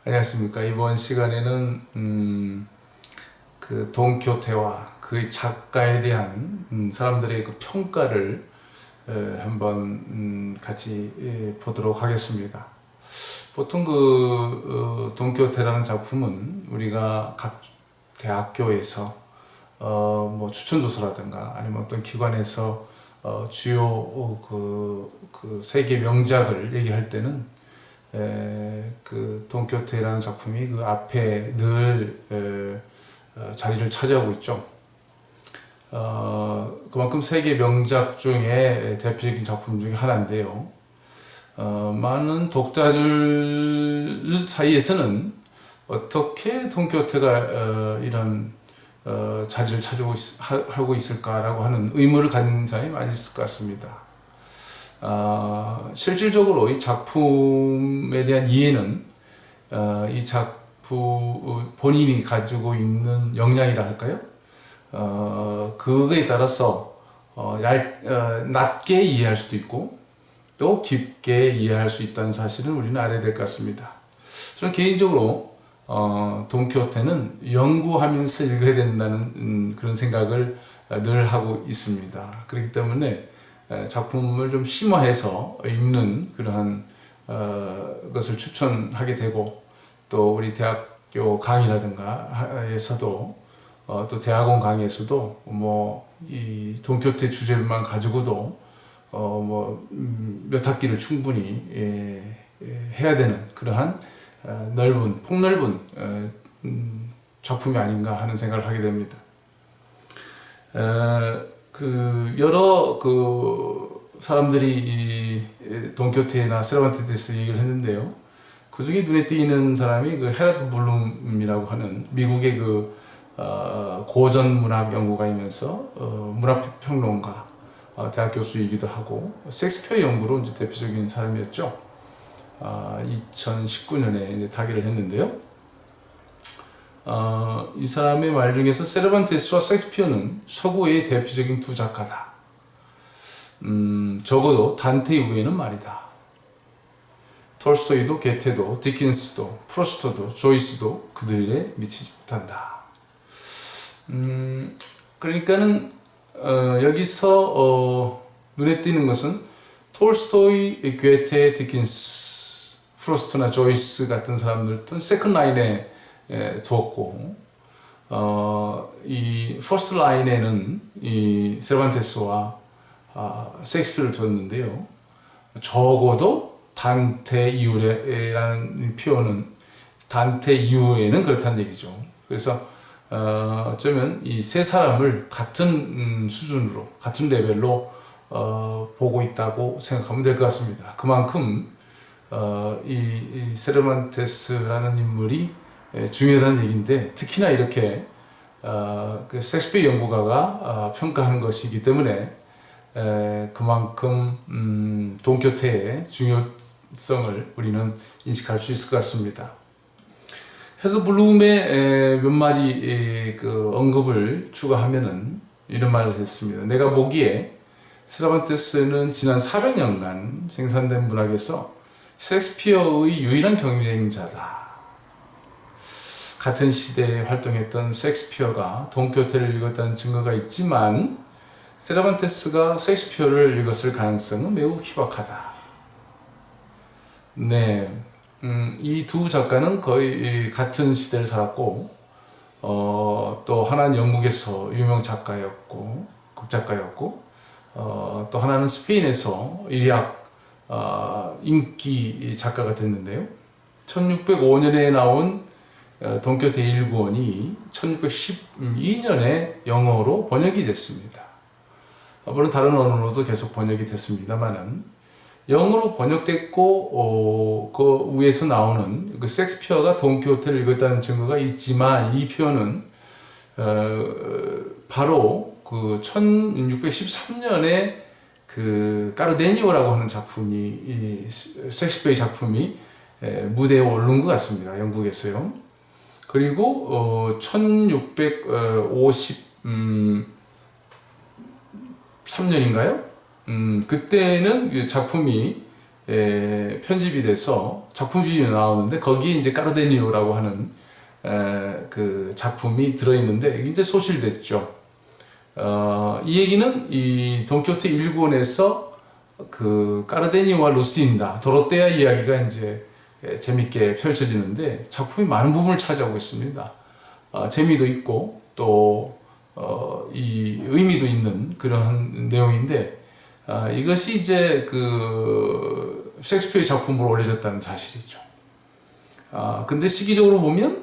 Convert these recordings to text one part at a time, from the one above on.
안녕하십니까. 이번 시간에는 그 돈키호테와 그 작가에 대한 사람들의 그 평가를 한번 같이 보도록 하겠습니다. 보통 돈키호테라는 작품은 우리가 각 대학교에서 뭐 추천도서라든가 아니면 어떤 기관에서 주요 그 세계 명작을 얘기할 때는 그 돈키호테라는 작품이 그 앞에 늘 자리를 차지하고 있죠. 그만큼 세계 명작 중에 대표적인 작품 중에 하나인데요. 많은 독자들 사이에서는 어떻게 돈키호테가 이런 자리를 하고 있을까라고 하는 의문을 가진 사람이 많이 있을 것 같습니다. 실질적으로 이 작품에 대한 이해는 이 작품 본인이 가지고 있는 역량이라 할까요? 그거에 따라서 낮게 이해할 수도 있고 또 깊게 이해할 수 있다는 사실을 우리는 알아야 될 것 같습니다. 저는 개인적으로 돈키호테는 연구하면서 읽어야 된다는 그런 생각을 늘 하고 있습니다. 그렇기 때문에 작품을 좀 심화해서 읽는 그러한 것을 추천하게 되고, 또 우리 대학교 강의라든가 에서도 또 대학원 강의에서도 뭐 이 돈키호테 주제만 가지고도 뭐 몇 학기를 충분히 해야 되는 그러한 폭넓은 작품이 아닌가 하는 생각을 하게 됩니다. 여러 사람들이 이 돈키호테나 세르반테스 얘기를 했는데요. 그 중에 눈에 띄는 사람이 그 헤라드 블룸이라고 하는 미국의 고전 문학 연구가이면서 문학 평론가, 대학 교수이기도 하고 셰익스피어 연구로 이제 대표적인 사람이었죠. 2019년에 이제 타계를 했는데요. 이 사람의 말 중에서 세르반테스와 셰익스피어는 서구의 대표적인 두 작가다. 적어도 단테 이후에는 말이다. 톨스토이도 게테도 디킨스도 프로스트도 조이스도 그들에 미치지 못한다. 그러니까는 여기서 눈에 띄는 것은 톨스토이, 게테, 디킨스, 프로스트나 조이스 같은 사람들은 세컨드 라인에 두었고, 이 퍼스트 라인에는 이 세르반테스와 셰익스피어를 뒀는데요. 적어도 단테 이후라는 표현은 단테 이후에는 그렇다는 얘기죠. 그래서 어쩌면 이 세 사람을 같은 수준으로, 같은 레벨로 보고 있다고 생각하면 될 것 같습니다. 그만큼 이 세르반테스라는 인물이 중요하다는 얘기인데, 특히나 이렇게 그 셰익스피어 연구가가 평가한 것이기 때문에 그만큼 돈키호테의 중요성을 우리는 인식할 수 있을 것 같습니다. 헤드 블룸의 몇 마디 언급을 추가하면은 이런 말을 했습니다. 내가 보기에 세르반테스는 지난 400년간 생산된 문학에서 셰익스피어의 유일한 경쟁자다. 같은 시대에 활동했던 셰익스피어가 돈키호테를 읽었다는 증거가 있지만 세르반테스가 셰익스피어를 읽었을 가능성은 매우 희박하다. 네, 이 두 작가는 거의 같은 시대를 살았고, 또 하나는 영국에서 유명 작가였고, 극작가였고, 또 하나는 스페인에서 일약 인기 작가가 됐는데요. 1605년에 나온 돈키호테 1권이 1612년에 영어로 번역이 됐습니다. 물론 다른 언어로도 계속 번역이 됐습니다만은 영어로 번역됐고 그 위에서 나오는 그 셰익스피어가 돈키호테를 읽었다는 증거가 있지만, 이 표현은 바로 그 1613년에 그 까르데니오라고 하는 작품이, 셰익스피어의 작품이 무대에 오른 것 같습니다. 영국에서요. 그리고 1653년인가요? 그때는 작품이 편집이 돼서 작품집이 나오는데 거기에 이제 까르데니오라고 하는 그 작품이 들어있는데 이제 소실됐죠. 이 얘기는 이 돈키호테 1권에서 그 까르데니오와 루시인다, 도로떼아 이야기가 이제 재밌게 펼쳐지는데 작품이 많은 부분을 차지하고 있습니다. 재미도 있고 또 이 의미도 있는 그러한 내용인데 이것이 이제 그 셰익스피어의 작품으로 올려졌다는 사실이죠. 근데 시기적으로 보면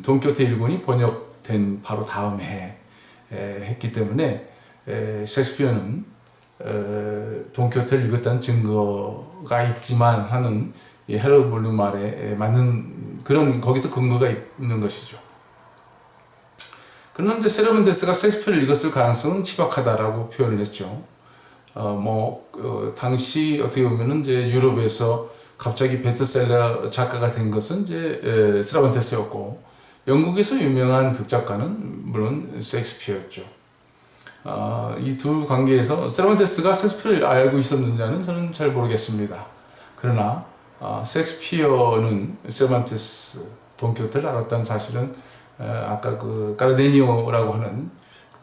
돈키호테 1권이 번역된 바로 다음 해 했기 때문에 셰익스피어는 돈키호테를 읽었다는 증거가 있지만 하는 헤로드 블룸 말에 맞는 그런 거기서 근거가 있는 것이죠. 그러나 이제 세르반테스가 셰익스피어를 읽었을 가능성은 희박하다라고 표현을 했죠. 당시 어떻게 보면은 이제 유럽에서 갑자기 베스트셀러 작가가 된 것은 이제 세르반테스였고, 영국에서 유명한 극작가는 물론 셰익스피어였죠. 이 두 관계에서 세르반테스가 셰익스피어를 알고 있었느냐는 저는 잘 모르겠습니다. 그러나 셰익스피어는 세르반테스, 돈키호테를 알았다는 사실은 아까 그 까르데니오라고 하는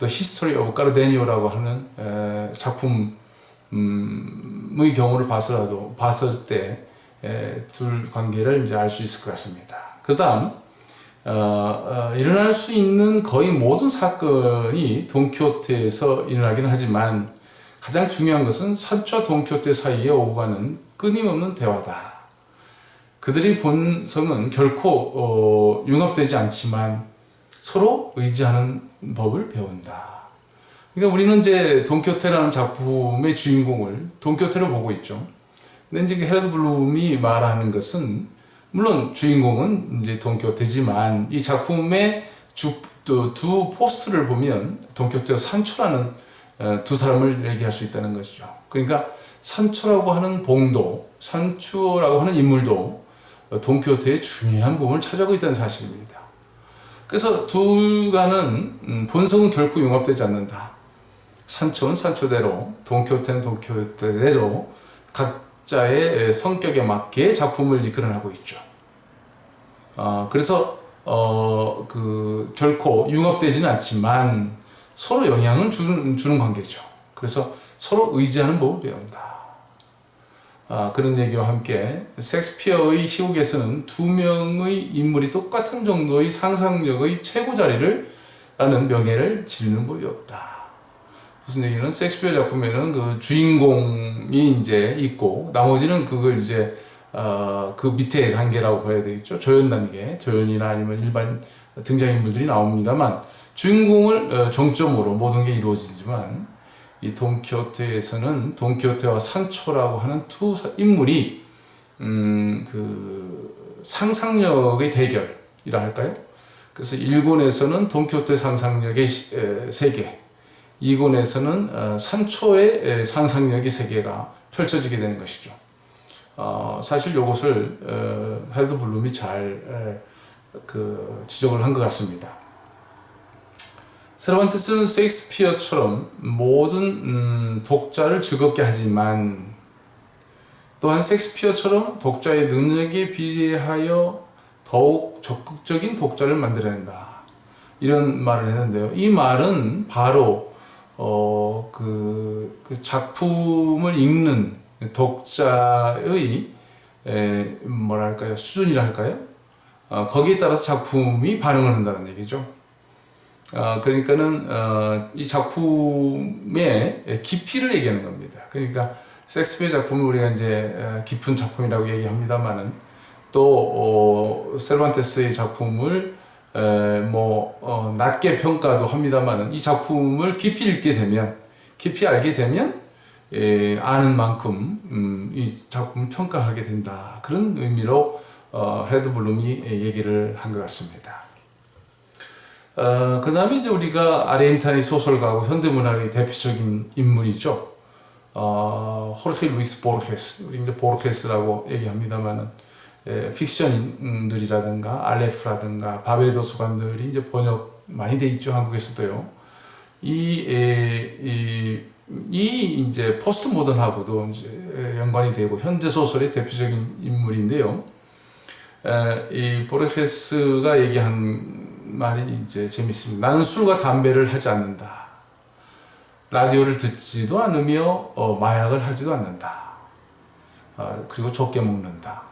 또 히스토리 오브 까르데니오라고 하는 작품의 경우를 봤을 때 둘 관계를 이제 알 수 있을 것 같습니다. 그다음 일어날 수 있는 거의 모든 사건이 돈키호테에서 일어나긴 하지만 가장 중요한 것은 산초와 돈키호테 사이에 오고 가는 끊임없는 대화다. 그들의 본성은 결코 융합되지 않지만 서로 의지하는 법을 배운다. 그러니까 우리는 이제 돈키호테라는 작품의 주인공을 돈키호테로 보고 있죠. 근데 이제 헤로드 블룸이 말하는 것은 물론 주인공은 이제 돈키호테지만 이 작품의 두 포스트를 보면 돈키호테와 산초라는 두 사람을 얘기할 수 있다는 것이죠. 그러니까 산초라고 하는 봉도, 산초라고 하는 인물도 돈키호테의 중요한 부분을 차지하고 있다는 사실입니다. 그래서 두가는 본성은 결코 융합되지 않는다. 산초는 산초대로, 돈키호테는 돈키호테대로 각자의 성격에 맞게 작품을 이끌어나고 있죠. 그래서 결코 융합되지는 않지만 서로 영향을 주는 관계죠. 그래서 서로 의지하는 법을 배운다. 그런 얘기와 함께 셰익스피어의 희곡에서는 두 명의 인물이 똑같은 정도의 상상력의 최고 자리를 라는 명예를 지르는 법이 없다. 무슨 얘기는 셰익스피어 작품에는 그 주인공이 이제 있고 나머지는 그걸 이제 그 밑에 단계라고 봐야 되겠죠. 조연 단계, 조연이나 아니면 일반 등장인물들이 나옵니다만 주인공을 정점으로 모든 게 이루어지지만 이 돈키호테에서는 돈키호테와 산초라고 하는 두 인물이 그 상상력의 대결이라 할까요? 그래서 1권에서는 돈키호테 상상력의 세계, 2권에서는 산초의 상상력의 세계가 펼쳐지게 되는 것이죠. 사실 이것을 헤로드 블룸이 잘 지적을 한 것 같습니다. 세르반테스는 셰익스피어처럼 모든 독자를 즐겁게 하지만 또한 셰익스피어처럼 독자의 능력에 비례하여 더욱 적극적인 독자를 만들어낸다. 이런 말을 했는데요. 이 말은 바로 그 작품을 읽는 독자의 뭐랄까요, 수준이랄까요? 거기에 따라서 작품이 반응을 한다는 얘기죠. 그러니까는 이 작품의 깊이를 얘기하는 겁니다. 그러니까 셰익스피어 작품을 우리가 이제 깊은 작품이라고 얘기합니다만은 또 세르반테스의 작품을 낮게 평가도 합니다만은 이 작품을 깊이 읽게 되면, 깊이 알게 되면 아는 만큼 이 작품을 평가하게 된다. 그런 의미로 헤로드 블룸이 얘기를 한 것 같습니다. 그 다음에 이제 우리가 아르헨티나의 소설가하고 현대문학의 대표적인 인물이죠. 호르헤 루이스 보르헤스, 우리 이제 보르헤스라고 얘기합니다만은 픽션들이라든가 알레프라든가 바벨의 도서관들이 이제 번역 많이 돼 있죠, 한국에서도요. 이 이제 포스트 모던하고도 이제 연관이 되고 현대 소설의 대표적인 인물인데요. 이 보르헤스가 얘기한 말이 이제 재밌습니다. 나는 술과 담배를 하지 않는다. 라디오를 듣지도 않으며 마약을 하지도 않는다. 그리고 적게 먹는다.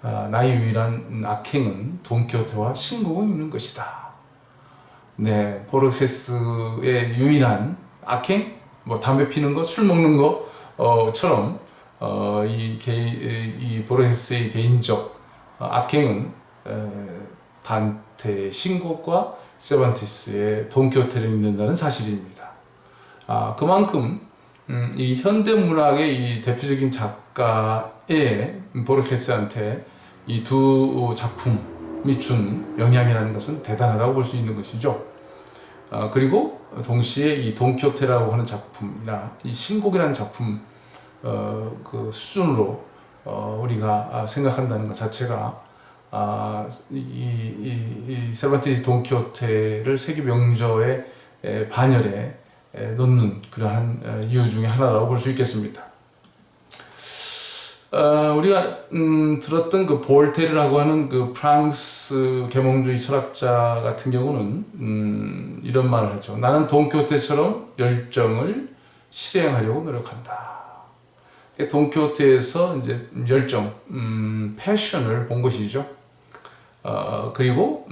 나의 유일한 악행은 돈키호테와 신곡을 읽는 것이다. 네, 보르헤스의 유일한 악행, 뭐 담배 피는 거, 술 먹는 거처럼 이 보르헤스의 개인적 악행은 단테의 신곡과 세반티스의 돈키호테를 읽는다는 사실입니다. 그만큼 이 현대 문학의 이 대표적인 작가의 보르헤스한테 이 두 작품이 준 영향이라는 것은 대단하다고 볼 수 있는 것이죠. 그리고 동시에 이 돈키호테라고 하는 작품이나 이 신곡이라는 작품 그 수준으로 우리가 생각한다는 것 자체가 이 세르반티스 돈키호테를 세계 명저의 반열에 놓는 그러한 이유 중에 하나라고 볼 수 있겠습니다. 우리가 들었던 그 볼테르라고 하는 그 프랑스 계몽주의 철학자 같은 경우는 이런 말을 하죠. 나는 돈키호테처럼 열정을 실행하려고 노력한다. 돈키호테에서 이제 열정, 패션을 본 것이죠. 그리고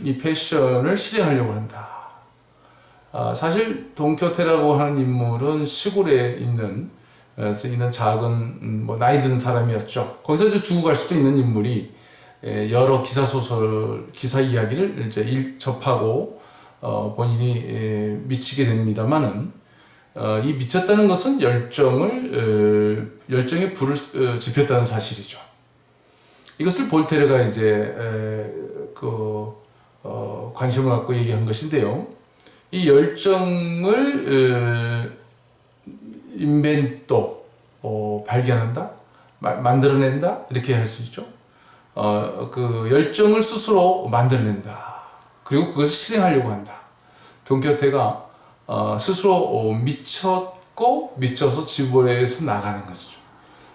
이 패션을 실행하려고 한다. 사실 돈키호테라고 하는 인물은 시골에 있는 작은 나이 든 사람이었죠. 거기서 이제 죽어갈 수도 있는 인물이 여러 기사 이야기를 이제 접하고 본인이 미치게 됩니다만은 이 미쳤다는 것은 열정에 불을 지폈다는 사실이죠. 이것을 볼테르가 이제 관심을 갖고 얘기한 것인데요. 이 열정을 인벤토 발견한다, 만들어낸다 이렇게 할 수 있죠. 그 열정을 스스로 만들어낸다. 그리고 그것을 실행하려고 한다. 돈키호테가 스스로 미쳐서 지구에서 나가는 것이죠.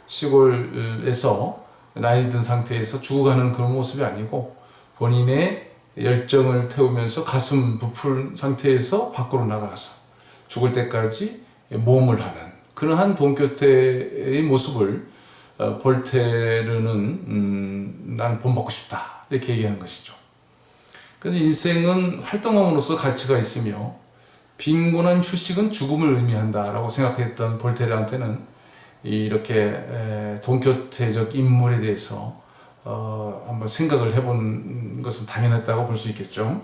시골에서 나이 든 상태에서 죽어가는 그런 모습이 아니고 본인의 열정을 태우면서 가슴 부풀 상태에서 밖으로 나가서 죽을 때까지 모험을 하는 그러한 돈키호테의 모습을 볼테르는 난 본받고 싶다 이렇게 얘기하는 것이죠. 그래서 인생은 활동함으로써 가치가 있으며 빈곤한 휴식은 죽음을 의미한다라고 생각했던 볼테르한테는 이렇게 돈키호테적 인물에 대해서 한번 생각을 해본 것은 당연했다고 볼 수 있겠죠.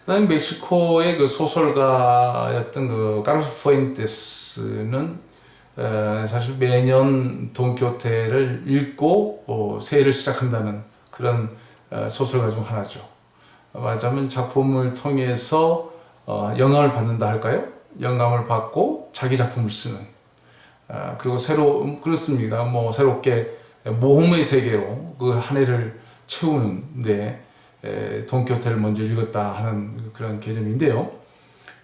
그다음에 멕시코의 그 소설가였던 그 카를로스 푸엔테스는 사실 매년 돈키호테를 읽고 새해를 시작한다는 그런 소설가 중 하나죠. 말하자면 작품을 통해서 영감을 받는다 할까요? 영감을 받고 자기 작품을 쓰는 그리고 그렇습니다. 새롭게 모험의 세계로 그 한 해를 채우는데 돈키호테를 먼저 읽었다 하는 그런 개념인데요.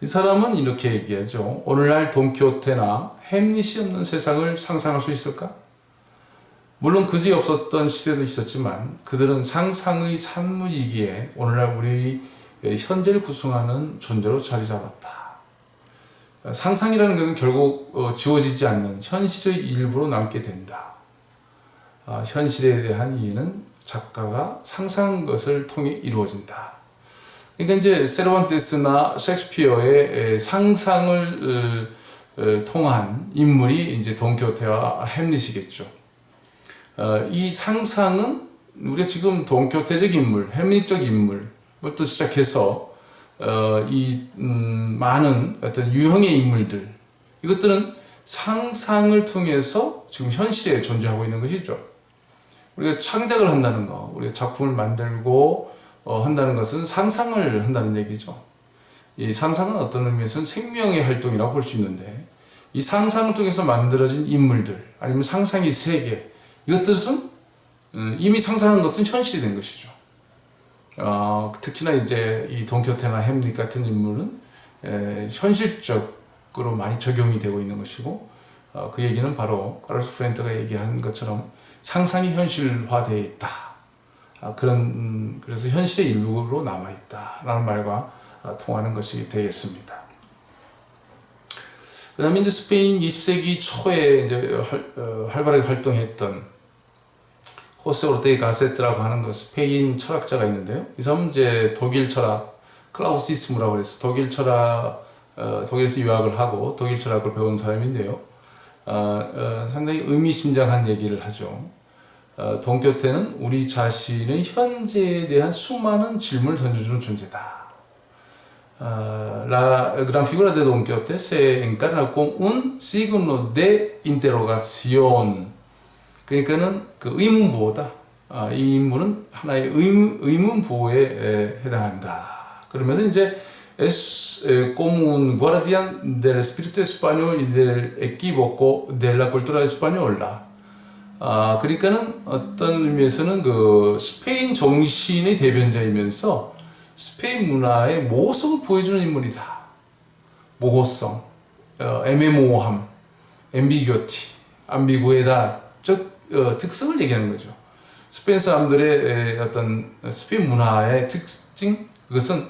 이 사람은 이렇게 얘기하죠. 오늘날 돈키호테나 햄릿이 없는 세상을 상상할 수 있을까? 물론 그지 없었던 시대도 있었지만 그들은 상상의 산물이기에 오늘날 우리 현재를 구성하는 존재로 자리 잡았다. 상상이라는 것은 결국 지워지지 않는 현실의 일부로 남게 된다. 현실에 대한 이해는 작가가 상상한 것을 통해 이루어진다. 그러니까 이제 세르반테스나 셰익스피어의 상상을 통한 인물이 이제 돈키호테와 햄릿이겠죠. 이 상상은 우리가 지금 돈키호테적 인물, 햄릿적 인물부터 시작해서 많은 어떤 유형의 인물들 이것들은 상상을 통해서 지금 현실에 존재하고 있는 것이죠. 우리가 창작을 한다는 거, 우리가 작품을 만들고 한다는 것은 상상을 한다는 얘기죠. 이 상상은 어떤 의미에서는 생명의 활동이라고 볼 수 있는데 이 상상을 통해서 만들어진 인물들 아니면 상상의 세계 이것들은 이미 상상한 것은 현실이 된 것이죠. 특히나 이제 이 돈키호테나 햄릿 같은 인물은 현실적으로 많이 적용이 되고 있는 것이고, 그 얘기는 바로 카를로스 프렌트가 얘기한 것처럼 상상이 현실화되어 있다. 그래서 현실의 일부로 남아있다라는 말과 통하는 것이 되겠습니다. 그 다음에 이제 스페인 20세기 초에 이제 활발하게 활동했던 호세 오르테가 가세트라고 하는 그 스페인 철학자가 있는데요. 이 사람은 이제 독일 철학, 클라우시스무라고 그래서 독일 철학, 독일에서 유학을 하고 독일 철학을 배운 사람인데요. 상당히 의미심장한 얘기를 하죠. 돈키호테는 우리 자신의 현재에 대한 수많은 질문을 던져주는 존재다. La gran figura de Don Quijote se encarna con un signo de interrogación. 그러니까는 그 의문부호다. 이 인물은 하나의 의문부호에 해당한다. 그러면서 이제 es como un guardián del espíritu español y del equívoco de la cultura española. 그러니까는 어떤 의미에서는 그 스페인 정신의 대변자이면서 스페인 문화의 모습을 보여주는 인물이다. 모호성, 애매모호함, 앰비규어티, 암비구에다 특성을 얘기하는 거죠. 스페인 사람들의 어떤 스페인 문화의 특징, 그것은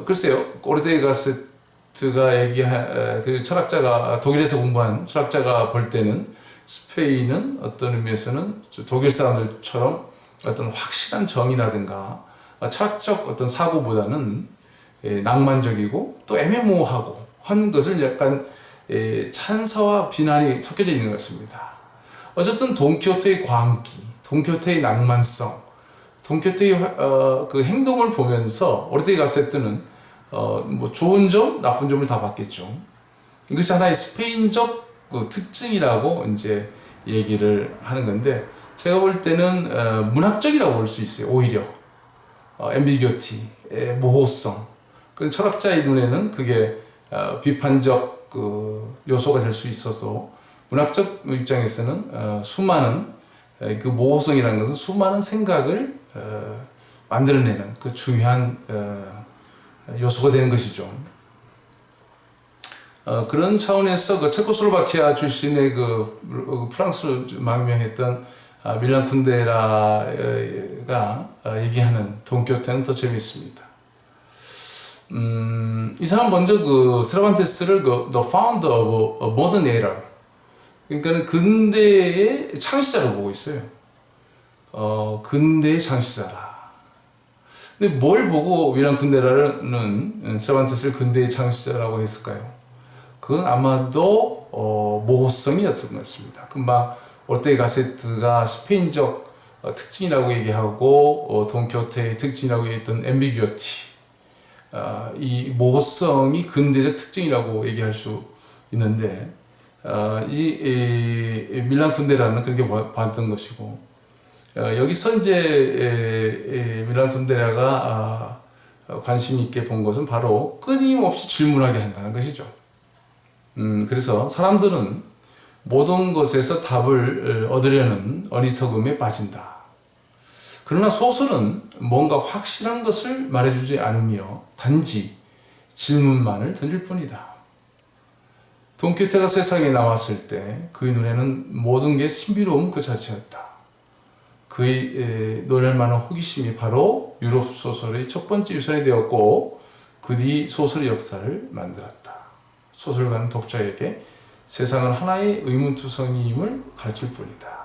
글쎄요, 오르테가 가세트가 얘기한 그 철학자가 독일에서 공부한 철학자가 볼 때는 스페인은 어떤 의미에서는 독일 사람들처럼 어떤 확실한 정의라든가 철학적 어떤 사고보다는 낭만적이고 또 애매모호하고 한 것을 약간 찬사와 비난이 섞여져 있는 것 같습니다. 어쨌든 돈키호테의 광기, 돈키호테의 낭만성, 돈키호테의 그 행동을 보면서 오르테가 가세트는 뭐 좋은 점, 나쁜 점을 다 봤겠죠. 이것이 하나의 스페인적 그 특징이라고 이제 얘기를 하는 건데, 제가 볼 때는 문학적이라고 볼 수 있어요. 오히려 앰비규어티, 모호성. 그 철학자의 눈에는 그게 비판적 그 요소가 될 수 있어서, 문학적 입장에서는 수많은 그 모호성이라는 것은 수많은 생각을 만들어내는 그 중요한 요소가 되는 것이죠. 그런 차원에서 그 체코슬로바키아 출신의 그 프랑스로 망명했던 밀란 쿤데라가 얘기하는 돈키호테는 더 재미있습니다. 이 사람 먼저 그 세르반테스를 그 The Founder of Modern Era, 그러니까는 근대의 창시자로 보고 있어요. 근대의 창시자라. 근데 뭘 보고 밀란 쿤데라는 세르반테스를 근대의 창시자라고 했을까요? 그건 아마도 모호성이었을 것 같습니다. 금방 오르테가 가세트가 스페인적 특징이라고 얘기하고 돈키호테의 특징이라고 얘기했던 앰비규어티, 이 모호성이 근대적 특징이라고 얘기할 수 있는데, 이 밀란 쿤데라는 그렇게 봤던 것이고, 여기서 이제 밀란 쿤데라가 관심 있게 본 것은 바로 끊임없이 질문하게 한다는 것이죠. 그래서 사람들은 모든 것에서 답을 얻으려는 어리석음에 빠진다. 그러나 소설은 뭔가 확실한 것을 말해주지 않으며 단지 질문만을 던질 뿐이다. 돈키호테가 세상에 나왔을 때 그의 눈에는 모든 게 신비로움 그 자체였다. 그의 놀랄만한 호기심이 바로 유럽 소설의 첫 번째 유산이 되었고, 그 뒤 소설의 역사를 만들었다. 소설가는 독자에게 세상은 하나의 의문투성이임을 가르칠 뿐이다.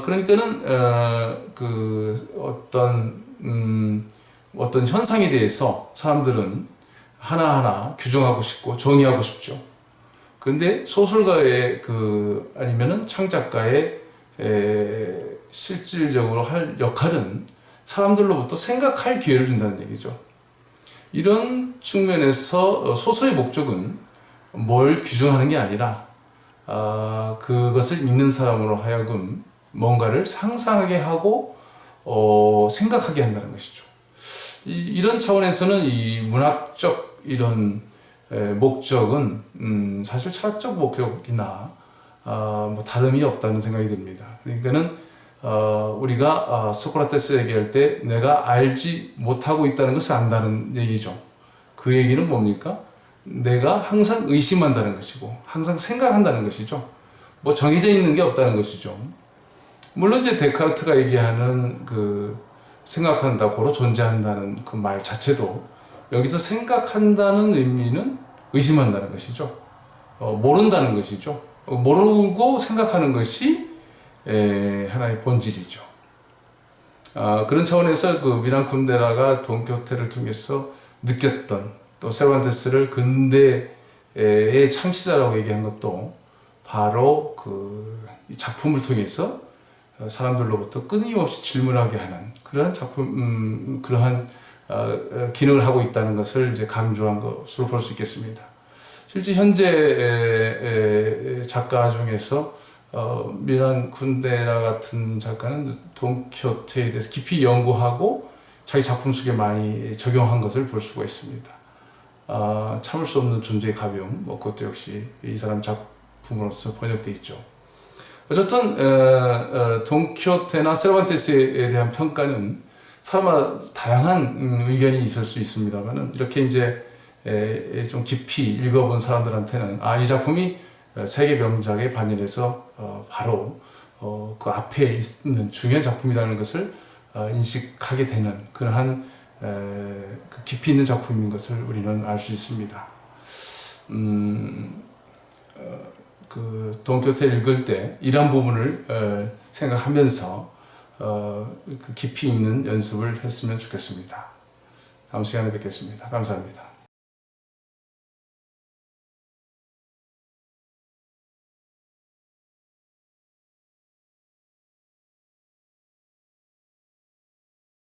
그러니까는 그 어떤 현상에 대해서 사람들은 하나하나 규정하고 싶고 정의하고 싶죠. 그런데 소설가의 아니면은 창작가의 실질적으로 할 역할은 사람들로부터 생각할 기회를 준다는 얘기죠. 이런 측면에서 소설의 목적은 뭘 규정하는 게 아니라 그것을 읽는 사람으로 하여금 뭔가를 상상하게 하고 생각하게 한다는 것이죠. 이런 차원에서는 이 문학적 이런 목적은 사실 철학적 목적이나 뭐 다름이 없다는 생각이 듭니다. 그러니까는 우리가 소크라테스 얘기할 때 내가 알지 못하고 있다는 것을 안다는 얘기죠. 그 얘기는 뭡니까? 내가 항상 의심한다는 것이고 항상 생각한다는 것이죠. 뭐 정해져 있는 게 없다는 것이죠. 물론 이제 데카르트가 얘기하는 그 생각한다, 고로 존재한다는 그 말 자체도 여기서 생각한다는 의미는 의심한다는 것이죠. 모른다는 것이죠. 모르고 생각하는 것이 하나의 본질이죠. 그런 차원에서 그 미란 쿤데라가 돈키호테를 통해서 느꼈던, 또 세르반테스를 근대의 창시자라고 얘기한 것도 바로 이 작품을 통해서 사람들로부터 끊임없이 질문하게 하는 그러한 작품, 그러한 기능을 하고 있다는 것을 이제 강조한 것으로 볼 수 있겠습니다. 실제 현재 작가 중에서 미란 쿤데라 같은 작가는 돈키호테에 대해서 깊이 연구하고 자기 작품 속에 많이 적용한 것을 볼 수가 있습니다. 참을 수 없는 존재의 가벼움, 뭐 그것도 역시 이 사람 작품으로서 번역되어 있죠. 어쨌든 돈키호테나 세르반테스에 대한 평가는 사람마다 다양한 의견이 있을 수 있습니다만은 이렇게 이제 좀 깊이 읽어본 사람들한테는 이 작품이 세계 명작에 반열해서 바로 그 앞에 있는 중요한 작품이라는 것을 인식하게 되는 그러한 그 깊이 있는 작품인 것을 우리는 알 수 있습니다. 그 돈키호테를 읽을 때 이런 부분을 생각하면서 그 깊이 있는 연습을 했으면 좋겠습니다. 다음 시간에 뵙겠습니다. 감사합니다.